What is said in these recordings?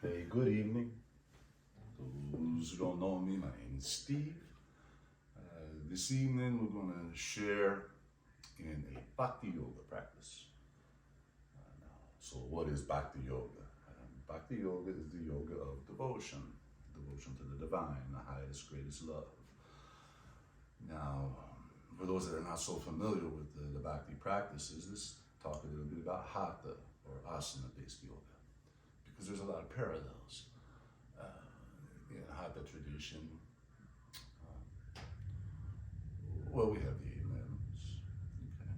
Hey, good evening. Those who don't know me, my name is Steve. This evening we're going to share in a Bhakti Yoga practice. So what is Bhakti Yoga? Bhakti Yoga is the yoga of devotion to the divine, the highest, greatest love. Now, for those that are not so familiar with the Bhakti practices, let's talk a little bit about Hatha or asana-based yoga, because there's a lot of parallels. In Hatha tradition, well, we have the 8 limbs, okay?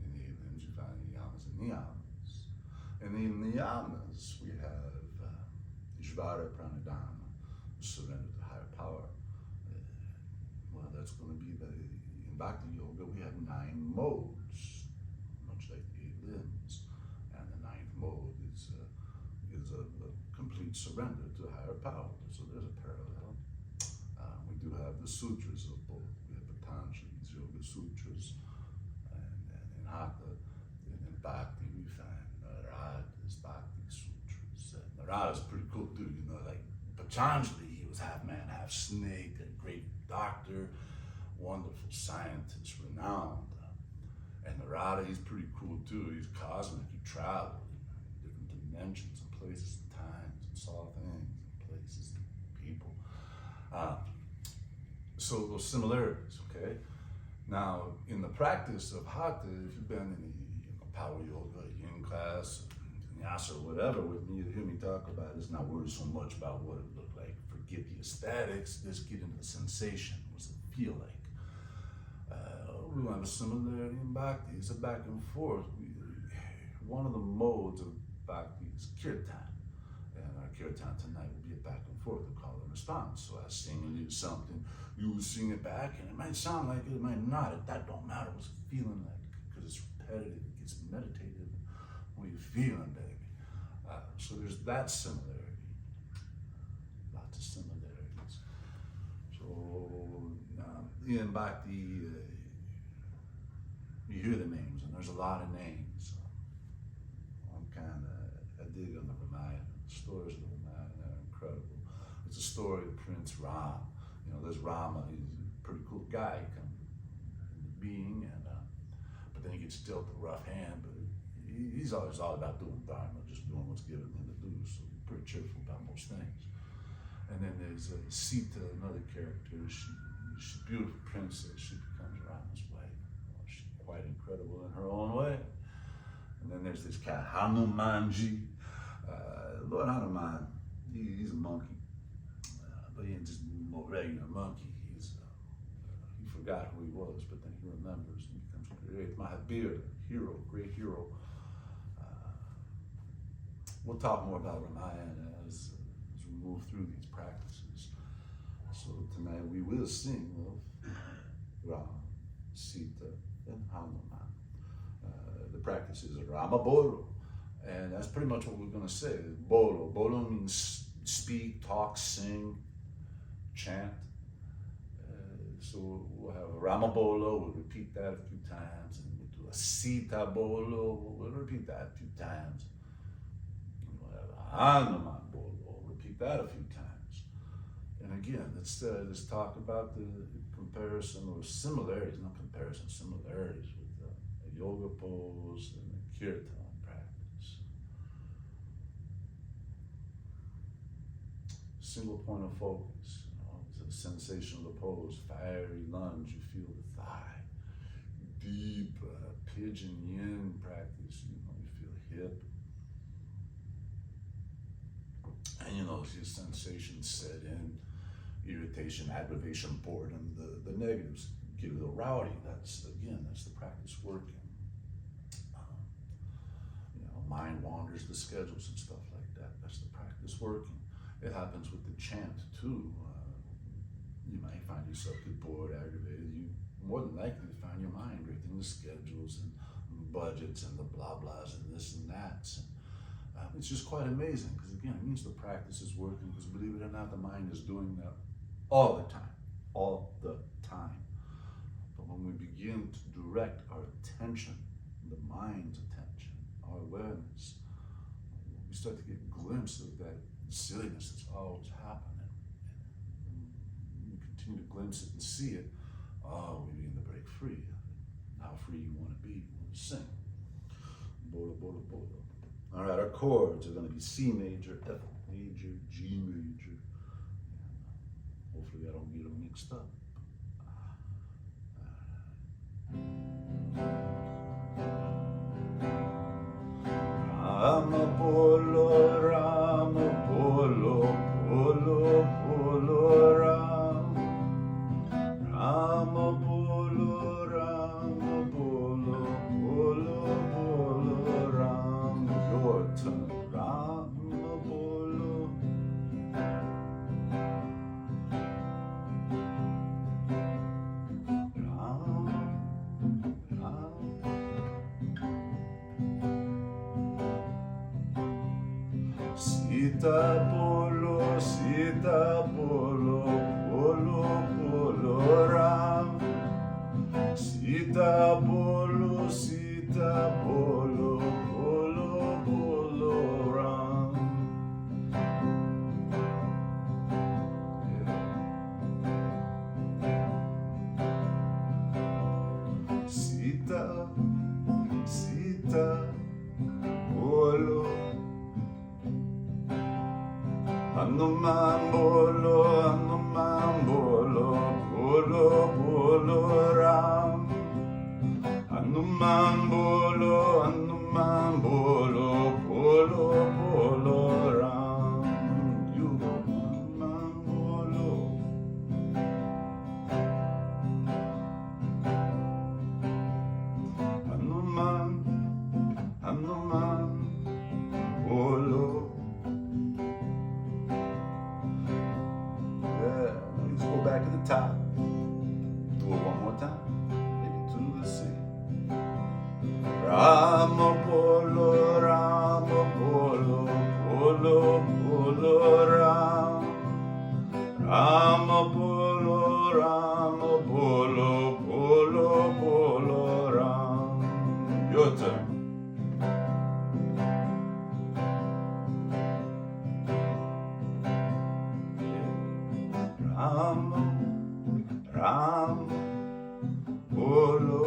In the 8 limbs you find yamas and niyamas. And in the niyamas we have Ishvara Pranadhana, surrender to higher power. Well, that's going to be in Bhakti Yoga we have 9 modes, much like the 8 limbs. And the 9th mode is a complete surrender to higher power. So there's a parallel. We do have the sutras of both. We have Patanjali's Yoga Sutras, and in Hatha, in Bhakti, we find Narada's Bhakti Sutras. Narada's pretty cool dude, you know, like Patanjali, he was half man, half snake, a great doctor, wonderful scientist, renowned. And Narada, he's pretty cool too. He's cosmic, he traveled in different dimensions and places and times and saw things and places and people. So those similarities, okay? Now, in the practice of Hatha, if you've been in the power yoga, yin class, vinyasa, or whatever with me, you hear me talk about it, it's not worried so much about what it looked like. Forget the aesthetics, just get into the sensation. What does it feel like? We have a similarity in Bhakti. It's a back and forth. One of the modes of Bhakti is Kirtan. And our Kirtan tonight will be a back and forth, a call and response. So I sing you something, you will sing it back, and it might sound like it might not. That don't matter what's it feeling like, because it's repetitive, it gets meditative. What are you feeling, baby? So there's that similarity. Lots of similarities. So in Bhakti, you hear the names, and there's a lot of names. I dig on the Ramayana. The stories of the Ramayana are incredible. It's a story of Prince Rama. You know, there's Rama, he's a pretty cool guy, he comes into being, and but then he gets dealt a rough hand, but he's always all about doing dharma, just doing what's given him to do, so he's pretty cheerful about most things. And then there's Sita, another character. She's a beautiful princess. She becomes Rama's wife. Well, she's quite incredible in her own way. And then there's this cat, Hanumanji. Lord Hanuman, he's a monkey. But he ain't just no regular monkey. He forgot who he was, but then he remembers and becomes great. Mahabir, hero, great hero. We'll talk more about Ramayana as we move through these practices. So tonight we will sing of Rama, Sita, and Hanuman. The practice is Rama Bolo, and that's pretty much what we're going to say. Bolo. Bolo means speak, talk, sing, chant. So we'll have a Rama Bolo, we'll repeat that a few times, and we'll do a Sita Bolo, we'll repeat that a few times. And we'll have a Hanuman Bolo, we'll repeat that a few times. And again, let's talk about the comparison or similarities, not comparison, similarities with a yoga pose and a Kirtan practice. Single point of focus, it's a sensation of the pose, fiery lunge, you feel the thigh. Deep pigeon yin practice, you feel hip. And your sensations set in, irritation, aggravation, boredom, the negatives get a little rowdy. That's the practice working. Mind wanders, the schedules and stuff like that. That's the practice working. It happens with the chant too. You might find yourself get bored, aggravated. You more than likely find your mind drifting the schedules and budgets and the blah blahs and this and that. And, it's just quite amazing because again, it means the practice is working, because believe it or not, the mind is doing that all the time. But when we begin to direct our attention, the mind's attention, our awareness, we start to get a glimpse of that silliness that's always happening. And you continue to glimpse it and see it. Oh, we begin to break free of it. How free you want to be when you sing. Bolo, bolo, bolo. All right, our chords are going to be C major, F major, G major. And hopefully I don't get them mixed up. Rama Bolo, Rama Bolo, Bolo, Bolo, Ram. Rama Bolo, Rama Bolo, Bolo, Bolo, Ram. Your turn, Rama Bolo. Ram, Ram. Sita Bolo, Sita Bolo, Bolo, Bolo, Ram. Sita Bolo, Sita Bolo, Bolo, Bolo, Ram. Yeah. Sita, Sita Bolo. Hanuman Bolo, Hanuman Bolo, Bolo, Bolo, Ram. Hanuman Bolo, Hanuman Bolo, Bolo, Bolo, Ram. You go Hanuman Bolo. Hanuman, Hanuman Bolo. Let's go back to the top. Do it one more time. Maybe to the C. Rama Bolo, Rama Bolo, Bolo, Bolo, Ram. Rama Bolo, Rama Bolo, Bolo, Bolo, Ram. Your turn. Ram, Ram, Bolo.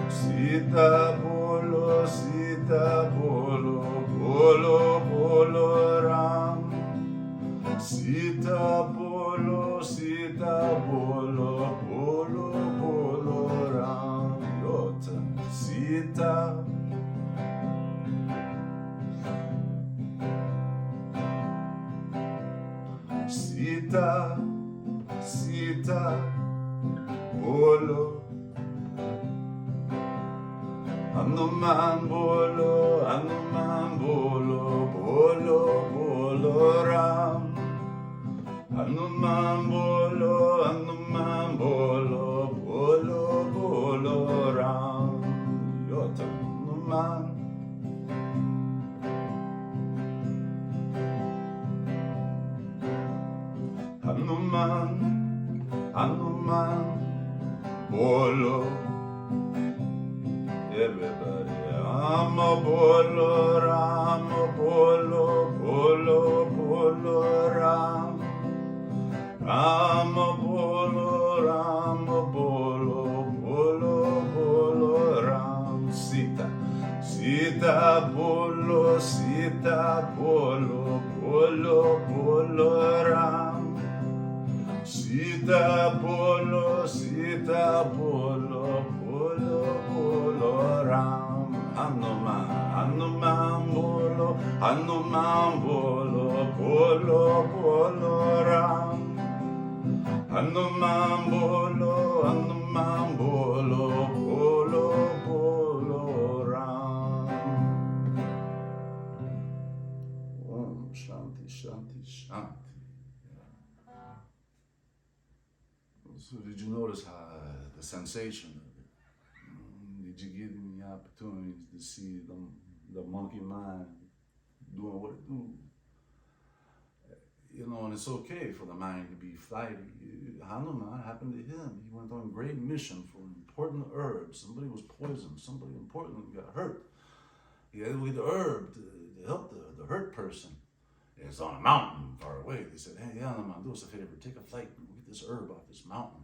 Sita Bolo, Sita Bolo, Bolo, Bolo, Ram. Sita Bolo, Sita Bolo, Bolo, Bolo, Ram. Your turn. Sita. Sita, Sita, Bolo. Hanuman Bolo, Hanuman Bolo, Bolo, Bolo, Ram. Hanuman Bolo, Hanuman Bolo, Bolo, Bolo, Ram. Your turn, Hanuman. Hanuman, Hanuman, Bolo. Everybody, Rama Bolo, Rama Bolo, Bolo, Bolo, Ram. Rama Bolo, Rama Bolo, Bolo, Bolo, Ram. Sita, Sita Bolo, Sita Bolo, Bolo, Bolo, Ram. Sita Bolo, Sita Bolo, Bolo, Bolo, Ram. Hanuman, Hanuman Bolo, Hanuman Bolo, Bolo, Bolo, Ram. Hanuman Bolo, Hanuman Bolo, Bolo, Bolo, Ram. Om Shanti, Shanti, Shanti. So did you notice how the sensation of it? Did you get any opportunities to see the monkey mind doing what it do? You know, and it's okay for the mind to be flighty. Hanuman happened to him. He went on a great mission for an important herb. Somebody was poisoned. Somebody important got hurt. You gotta get the herb to help the hurt person. It's on a mountain far away. They said, hey, Yaman, do us a favor, take a flight and get this herb off this mountain.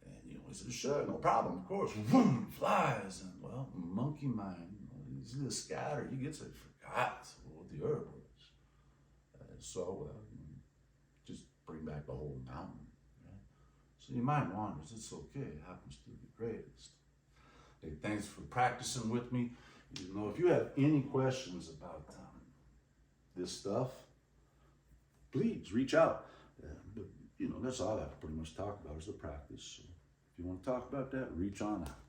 And he said, sure, no problem, of course. Vroom, flies, and well, monkey mind, he's a little scattered. He gets it, forgot what the herb was. Just bring back the whole mountain. Right? So your mind wanders. It's okay. It happens to the greatest. Hey, thanks for practicing with me. If you have any questions about this stuff, please reach out. But that's all I have to pretty much talk about is the practice. So if you want to talk about that, reach on out.